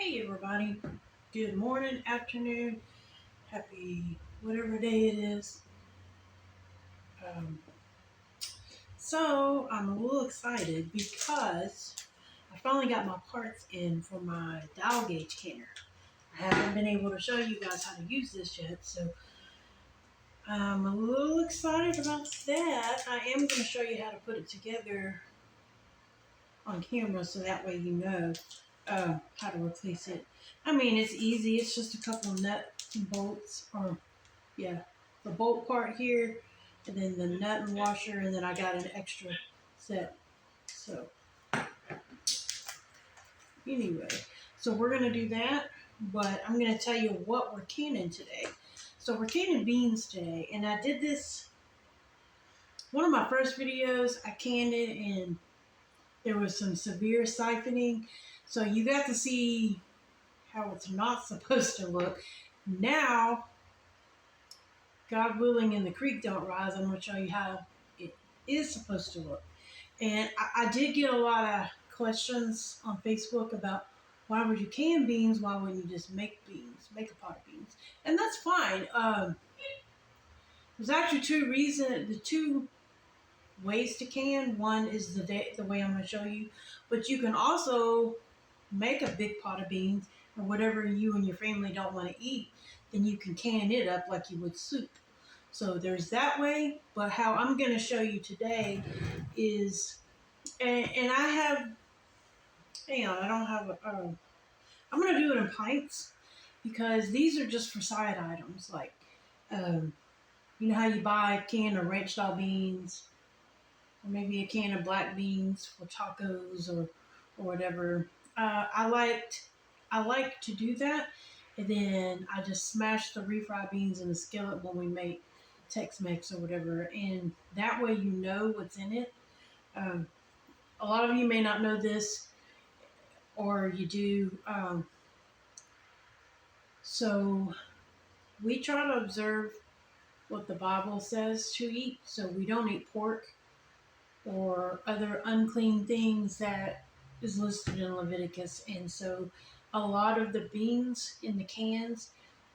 Hey everybody, good morning, afternoon, happy whatever day it is. Um, so I'm a little excited because I finally got my parts in for my dial gauge canner. I haven't been able to show you guys how to use this yet, so I'm a little excited about that. I am going to show you how to put it together on camera so that way you know how to replace it. I mean, it's easy. It's just a couple of nuts and bolts, or yeah, the bolt part here, and then the nut and washer, and then I got an extra set. So anyway, so we're gonna do that, but I'm gonna tell you what we're canning today. So we're canning beans today, and I did this, one of my first videos, I canned it, and there was some severe siphoning. So you got to see how it's not supposed to look. Now, God willing and the creek don't rise, I'm going to show you how it is supposed to look. And I did get a lot of questions on Facebook about why would you can beans? Why wouldn't you just make beans, make a pot of beans? And that's fine. There's actually two reasons, the two ways to can. One is the way I'm going to show you, but you can also make a big pot of beans or whatever you and your family don't want to eat, then you can can it up like you would soup. So there's that way, but how I'm going to show you today is, and I have, hang on, I don't have I'm going to do it in pints because these are just for side items. Like, you know how you buy a can of ranch style beans, or maybe a can of black beans for tacos or whatever. I like to do that, and then I just smash the refried beans in the skillet when we make Tex-Mex or whatever, and that way you know what's in it. Um, a lot of you may not know this, or you do. So we try to observe what the Bible says to eat, so we don't eat pork or other unclean things that is listed in Leviticus. And so a lot of the beans in the cans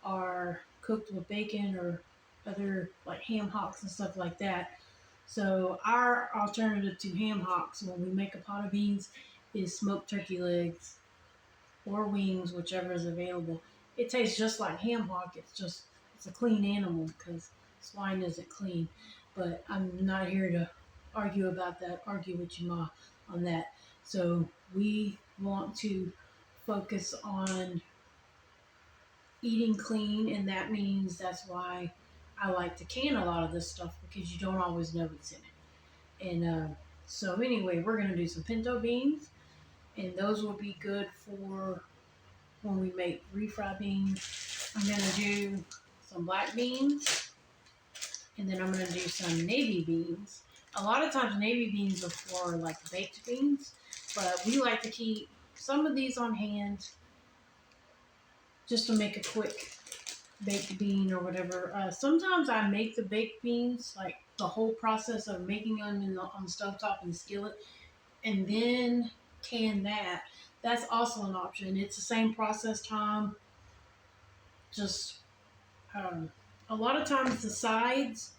are cooked with bacon or other like ham hocks and stuff like that. So our alternative to ham hocks when we make a pot of beans is smoked turkey legs or wings, whichever is available. It tastes just like ham hock. It's a clean animal because swine isn't clean. But I'm not here to argue about that, argue with you, Ma, on that. So we want to focus on eating clean, and that means that's why I like to can a lot of this stuff because you don't always know what's in it. And so anyway, we're going to do some pinto beans, and those will be good for when we make refried beans. I'm going to do some black beans, and then I'm going to do some navy beans. A lot of times navy beans are for like baked beans, but we like to keep some of these on hand just to make a quick baked bean or whatever. Sometimes I make the baked beans, like the whole process of making them on the stovetop and the skillet, and then can that. That's also an option. It's the same process time, just a lot of times the sides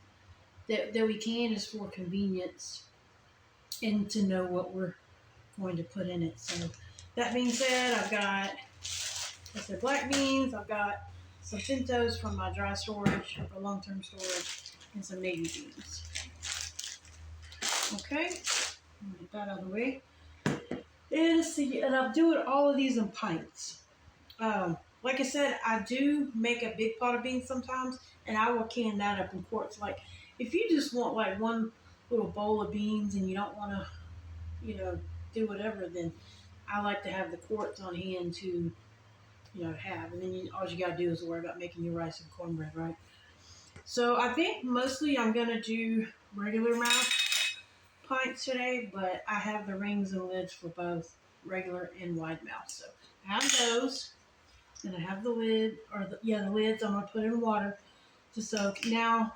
that we can is for convenience and to know what we're going to put in it. So that being said, I've got, I said, black beans. I've got some pintos from my dry storage for long-term storage, and some navy beans. Okay, get that out of the way. And let's see, and I'm doing all of these in pints. Like I said, I do make a big pot of beans sometimes, and I will can that up in quarts. Like, if you just want like one little bowl of beans and you don't want to, do whatever, then I like to have the quarts on hand to, have. And then all you got to do is worry about making your rice and cornbread, right? So I think mostly I'm going to do regular mouth pints today, but I have the rings and lids for both regular and wide mouth. So I have those. And I have the lid, the lids I'm going to put in water to soak. Now,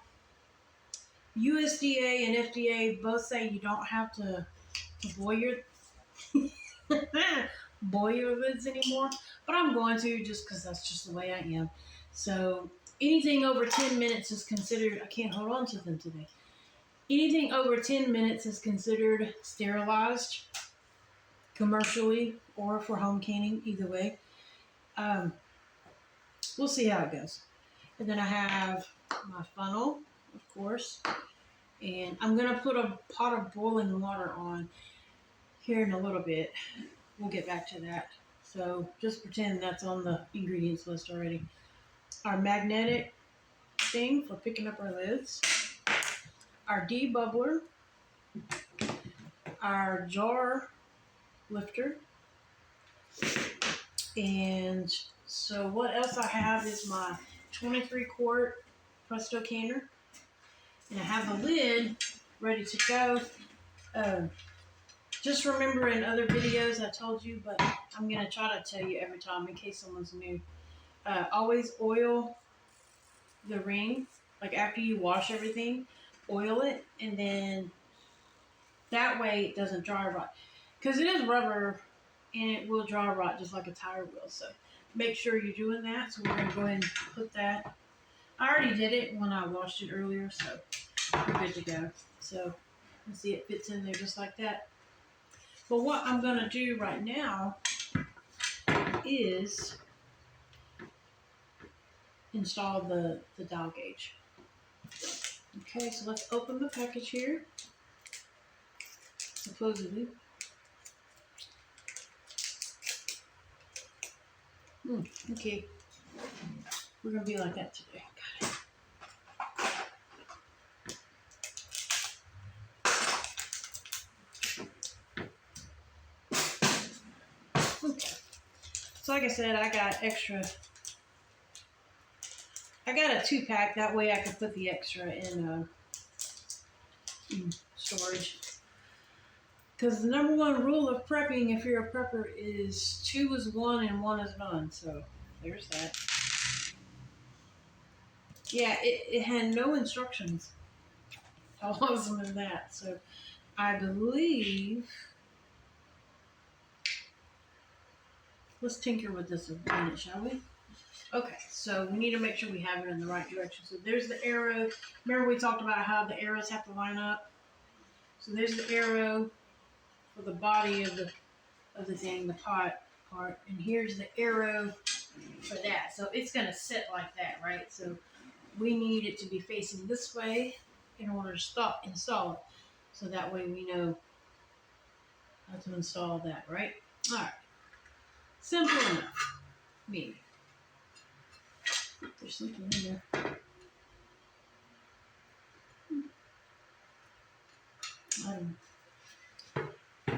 USDA and FDA both say you don't have to boil your boil your lids anymore. but I'm going to just because that's just the way I am. So anything over 10 minutes is considered, I can't hold on to them today. Anything over 10 minutes is considered sterilized commercially or for home canning, either way. Um, we'll see how it goes. And then I have my funnel, of course. And I'm going to put a pot of boiling water on here in a little bit. We'll get back to that. So just pretend that's on the ingredients list already. Our magnetic thing for picking up our lids. Our debubbler. Our jar lifter. And so what else I have is my 23 quart Presto canner. And I have the lid ready to go. Just remember in other videos I told you, but I'm going to try to tell you every time in case someone's new. Always oil the ring. Like after you wash everything, oil it. And then that way it doesn't dry rot. Because it is rubber and it will dry rot just like a tire will. So make sure you're doing that. So we're going to go ahead and put that. I already did it when I washed it earlier, so we're good to go. So you see it fits in there just like that. But what I'm going to do right now is install the dial gauge. Okay, so let's open the package here. Supposedly. Okay. We're going to be like that today. Got it. Okay. So like I said, I got extra. I got a 2-pack. That way I can put the extra in storage. Because the number one rule of prepping, if you're a prepper, is 2 is 1 and 1 is none. So there's that. Yeah, it had no instructions. How awesome is that? So I believe. Let's tinker with this a minute, shall we? Okay, so we need to make sure we have it in the right direction. So there's the arrow. Remember we talked about how the arrows have to line up? So there's the arrow for the body of the thing, the pot part. And here's the arrow for that. So it's going to sit like that, right? So we need it to be facing this way in order to install it. So that way we know how to install that, right? All right. Simple enough. Maybe. There's something in there.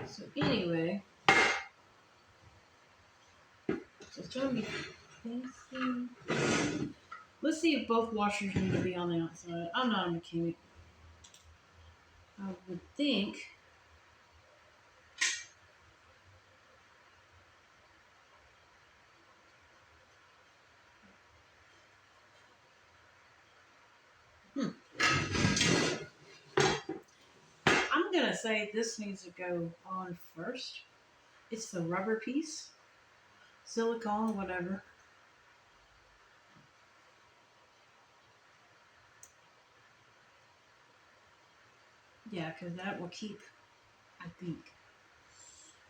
So anyway, so it's going to be facing. Let's see if both washers need to be on the outside. I'm not a mechanic. I would think. I'm going to say this needs to go on first. It's the rubber piece. Silicone, whatever. Yeah, because that will keep, I think.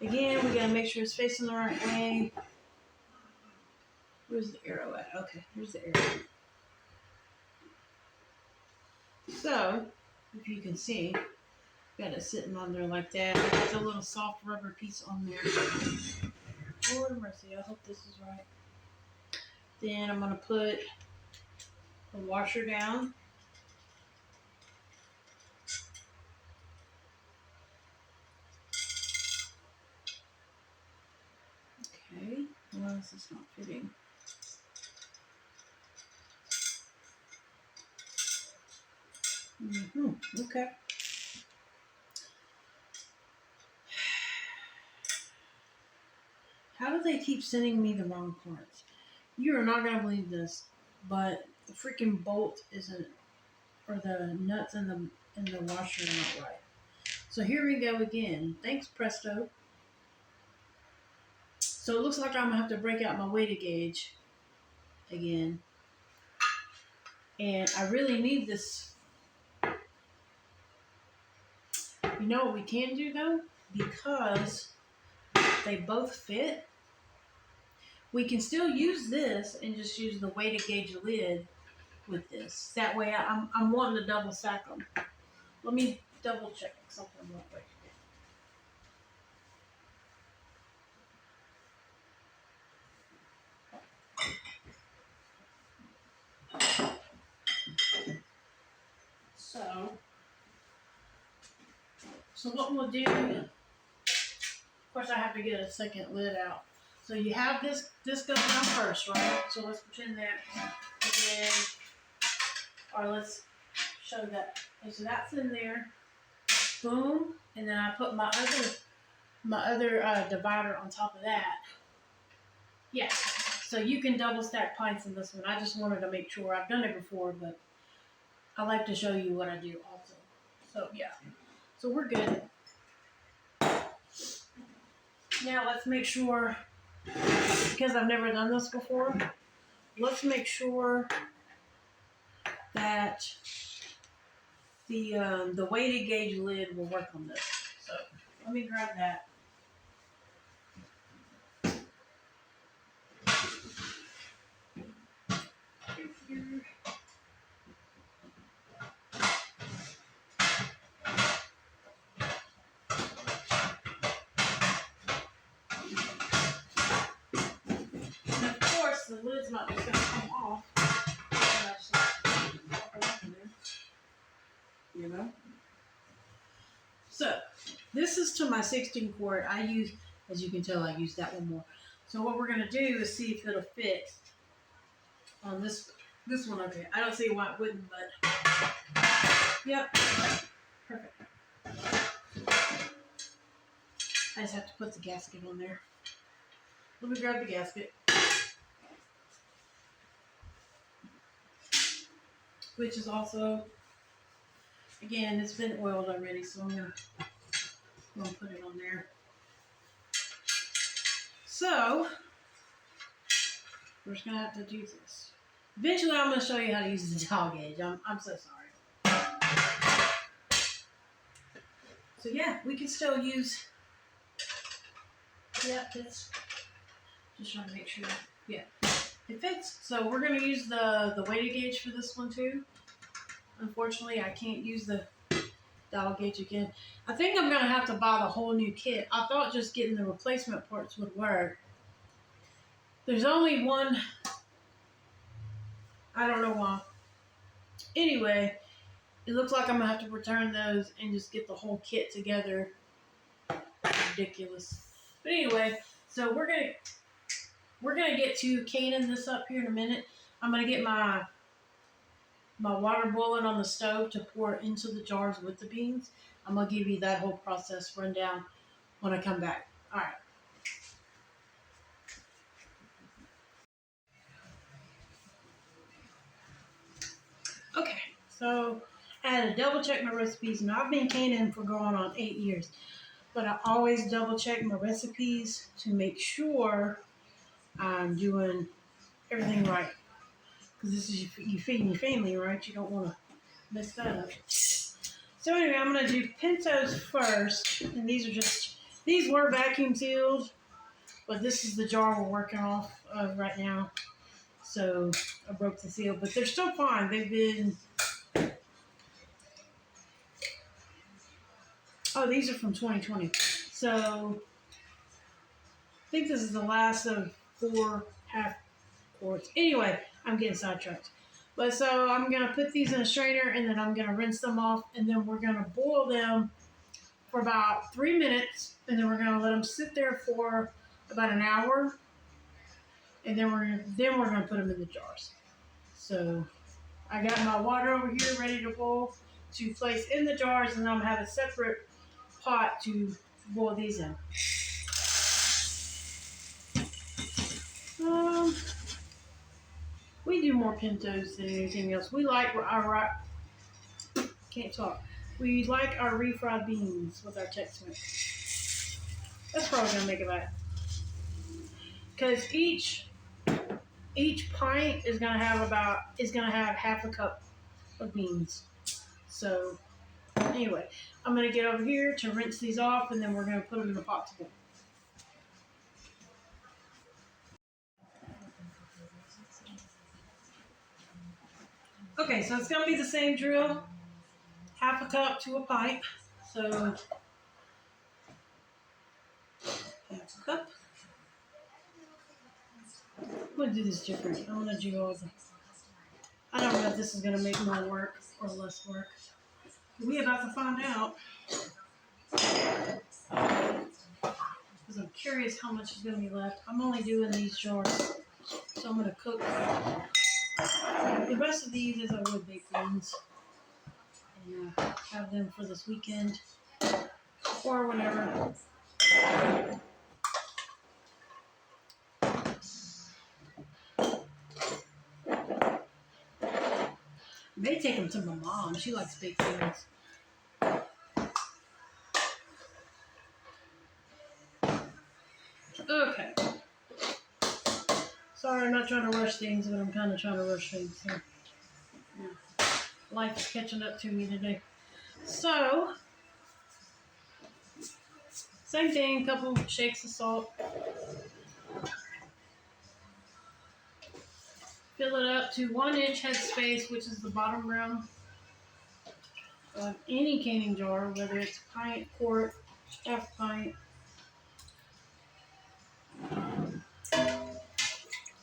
Again, we got to make sure it's facing the right way. Where's the arrow at? Okay, here's the arrow. So, if you can see, got it sitting on there like that. There's a little soft rubber piece on there. Lord mercy, I hope this is right. Then I'm going to put the washer down. Okay, well, this is not fitting. Okay. How do they keep sending me the wrong parts? You are not going to believe this, but the freaking bolt isn't, or the nuts in the washer are not right. So here we go again. Thanks, Presto. So it looks like I'm gonna have to break out my weighted gauge again. And I really need this. You know what we can do though? Because they both fit, we can still use this and just use the weighted gauge lid with this. That way I'm wanting to double stack them. Let me double check something real quick. So what we'll do, of course I have to get a second lid out. So you have this goes down first, right? So let's pretend that, and then, or let's show that. Okay, so that's in there, boom, and then I put my other divider on top of that. Yeah, so you can double stack pints in this one. I just wanted to make sure. I've done it before, but I like to show you what I do also. So yeah, so we're good. Now let's make sure, because I've never done this before, let's make sure that the weighted gauge lid will work on this. So let me grab that. And of course, the lid's not just going to come off. You know? So, this is to my 16 quart. I use, as you can tell, I use that one more. So what we're going to do is see if it'll fit on this one. Okay, I don't see why it wouldn't, but yep, perfect. I just have to put the gasket on there. Let me grab the gasket, which is also, again, it's been oiled already, so I'm gonna put it on there. So we're just gonna have to do this. Eventually, I'm gonna show you how to use the dial gauge. I'm so sorry. So yeah, we can still use. Yeah, it's just trying to make sure. Yeah, it fits. So we're gonna use the weighted gauge for this one too. Unfortunately, I can't use the dial gauge again. I think I'm gonna have to buy the whole new kit. I thought just getting the replacement parts would work. There's only one. I don't know why. Anyway, it looks like I'm gonna have to return those and just get the whole kit together. Ridiculous. But anyway, so we're gonna get to canning this up here in a minute. I'm gonna get my water boiling on the stove to pour into the jars with the beans. I'm gonna give you that whole process rundown when I come back. All right. Okay, so I had to double check my recipes. Now I've been canning for going on 8 years, but I always double check my recipes to make sure I'm doing everything right. Because this is you feeding your family, right? You don't want to mess that up. So anyway, I'm going to do Pintos first. And these were vacuum sealed, but this is the jar we're working off of right now. So I broke the seal, but they're still fine. They've been, oh, these are from 2020. So I think this is the last of 4 half quarts. Anyway, I'm getting sidetracked. But so I'm going to put these in a strainer and then I'm going to rinse them off and then we're going to boil them for about 3 minutes and then we're going to let them sit there for about an hour and then we're going to put them in the jars. So I got my water over here ready to boil to place in the jars and I'm going to have a separate pot to boil these in. We do more Pintos than anything else. We like our can't talk. We like our refried beans with our Tex-Mex. That's probably gonna make it bad. because each pint is gonna have half a cup of beans. So anyway, I'm gonna get over here to rinse these off, and then we're gonna put them in the pot to boil. Okay, so it's gonna be the same drill, half a cup to a pint. So half a cup. I'm gonna do this different. I'm gonna do all the. I don't know if this is gonna make more work or less work. We about to find out. Because I'm curious how much is gonna be left. I'm only doing these jars, so I'm gonna cook the rest of these as I would baked beans, and have them for this weekend or whenever. May take them to my mom. She likes baked beans. Okay. Sorry, I'm not trying to rush things, but I'm kind of trying to rush things. So, yeah. Life is catching up to me today. So, same thing, couple shakes of salt. Fill it up to 1-inch headspace, which is the bottom rim of any canning jar, whether it's pint, quart, half pint.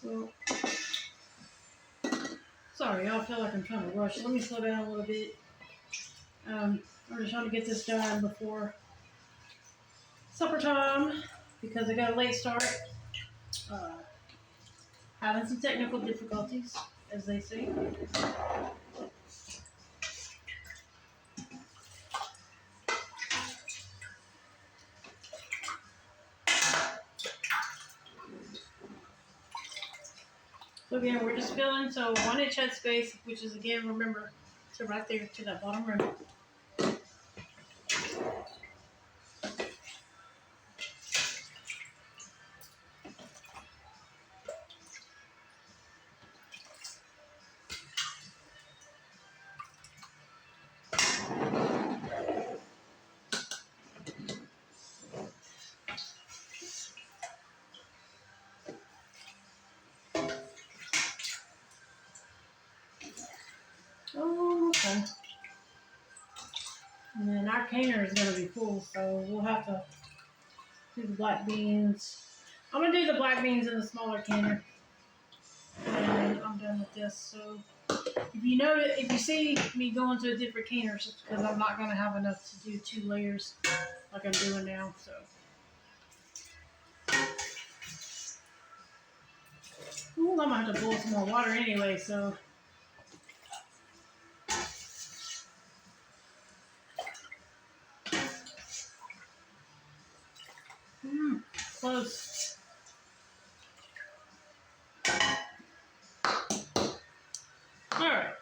Well, sorry, y'all feel like I'm trying to rush. Let me slow down a little bit. I'm just trying to get this done before supper time because I got a late start. Having some technical difficulties, as they say. So again, we're just filling, so 1-inch headspace, which is again, remember, to right there to that bottom rim. Oh, okay. And then our canner is going to be full, so we'll have to do the black beans. I'm going to do the black beans in the smaller canner. And I'm done with this. So if you see me going to a different canner, it's just because I'm not going to have enough to do 2 layers like I'm doing now. So. Ooh, I'm going to have to boil some more water anyway, so. Close. Alright.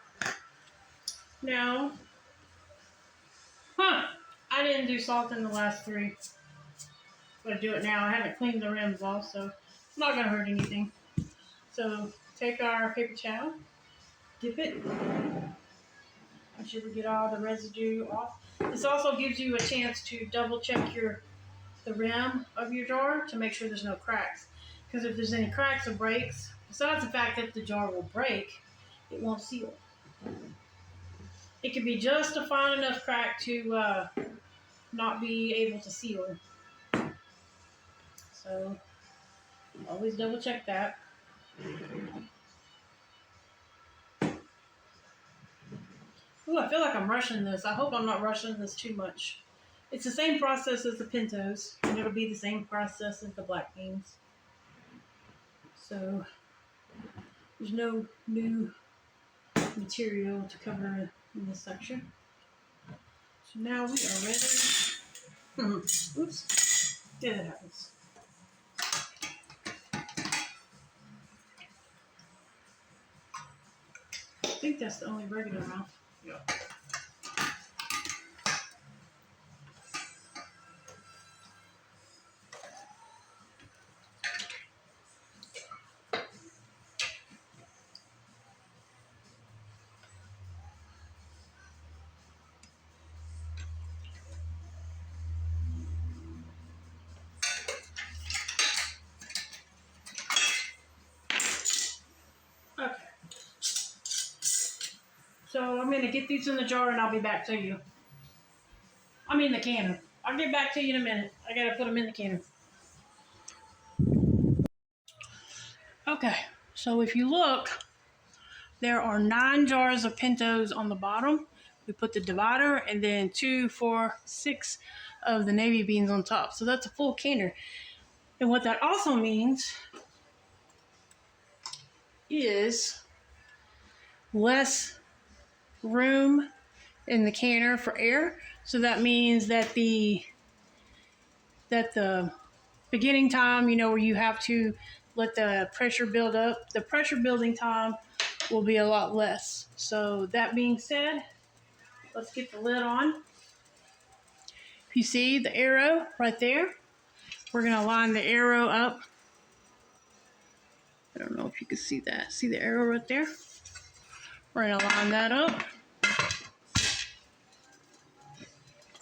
Now, I didn't do salt in the last 3. But I do it now. I haven't cleaned the rims off, so it's not going to hurt anything. So, take our paper towel, dip it. Make sure we get all the residue off. This also gives you a chance to double check the rim of your jar to make sure there's no cracks. Because if there's any cracks or breaks, besides the fact that the jar will break, it won't seal. It could be just a fine enough crack to not be able to seal. So, always double check that. Ooh, I feel like I'm rushing this. I hope I'm not rushing this too much. It's the same process as the Pintos, and it'll be the same process as the black beans. So, there's no new material to cover in this section. So now we are ready. Oops. Yeah, that happens. I think that's the only regular amount. Yeah. So I'm going to get these in the jar and I'll be back to you. I mean the canner. I'll get back to you in a minute. I got to put them in the canner. Okay, so if you look, there are 9 jars of Pintos on the bottom. We put the divider and then 2, 4, 6 of the navy beans on top. So that's a full canner. And what that also means is less room in the canner for air. So that means that the beginning time, where you have to let the pressure build up, the pressure building time will be a lot less. So that being said, let's get the lid on. If you see the arrow right there, we're going to line the arrow up. I don't know if you can see that. See the arrow right there? We're going to line that up.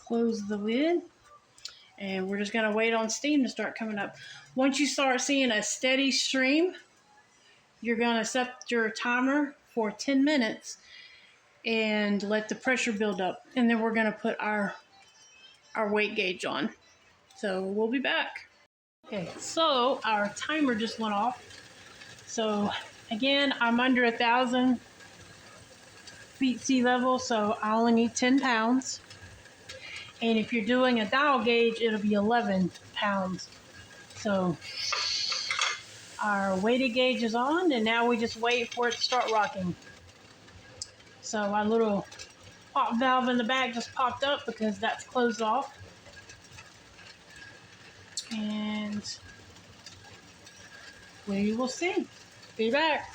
Close the lid. And we're just going to wait on steam to start coming up. Once you start seeing a steady stream, you're going to set your timer for 10 minutes and let the pressure build up. And then we're going to put our weight gauge on. So we'll be back. Okay, so our timer just went off. So again, I'm under 1,000 feet sea level, so I only need 10 pounds. And if you're doing a dial gauge, it'll be 11 pounds. So our weighted gauge is on, and now we just wait for it to start rocking. So our little pop valve in the back just popped up because that's closed off. And we will see. Be back.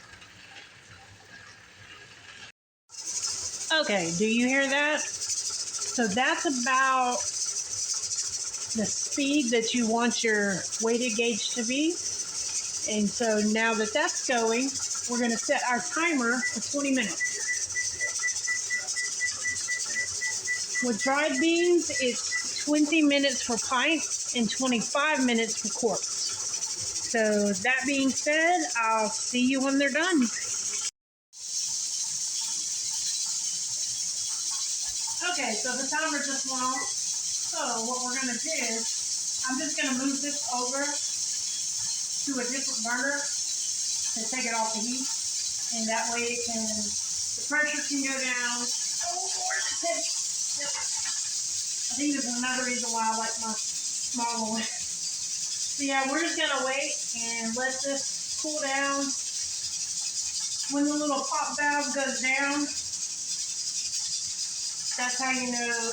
Okay, do you hear that? So that's about the speed that you want your weighted gauge to be. And so now that that's going, we're going to set our timer for 20 minutes. With dried beans, it's 20 minutes for pints and 25 minutes for quarts. So that being said, I'll see you when they're done. Okay, so the timer just went off. So what we're going to do is, I'm just going to move this over to a different burner to take it off the heat. And that way the pressure can go down. Oh, Lord, yep. I think there's another reason why I like my smaller one. So yeah, we're just going to wait and let this cool down. When the little pop valve goes down, that's how you know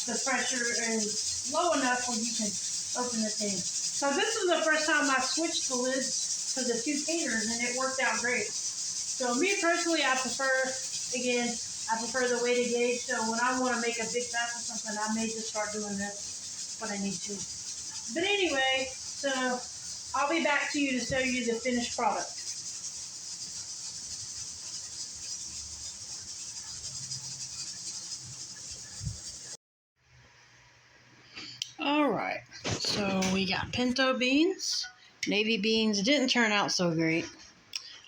the pressure is low enough where you can open the thing. So this is the first time I switched the lids to the 2 canners, and it worked out great. So me personally, I prefer the weighted gauge. So when I want to make a big batch of something, I may just start doing this when I need to. But anyway, so I'll be back to you to show you the finished product. Alright, so we got pinto beans, navy beans. It didn't turn out so great.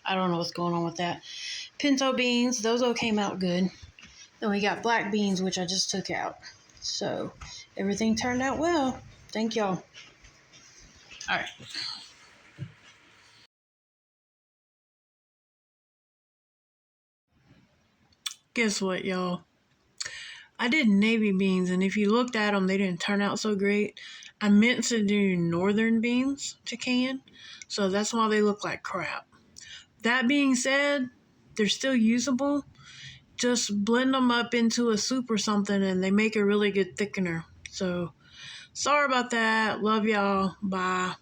I don't know what's going on with that. Pinto beans, those all came out good. Then we got black beans, which I just took out. So everything turned out well. Thank y'all. Alright. Guess what, y'all? I did navy beans, and if you looked at them, they didn't turn out so great. I meant to do northern beans to can, so that's why they look like crap. That being said, they're still usable. Just blend them up into a soup or something, and they make a really good thickener. So, sorry about that. Love y'all. Bye.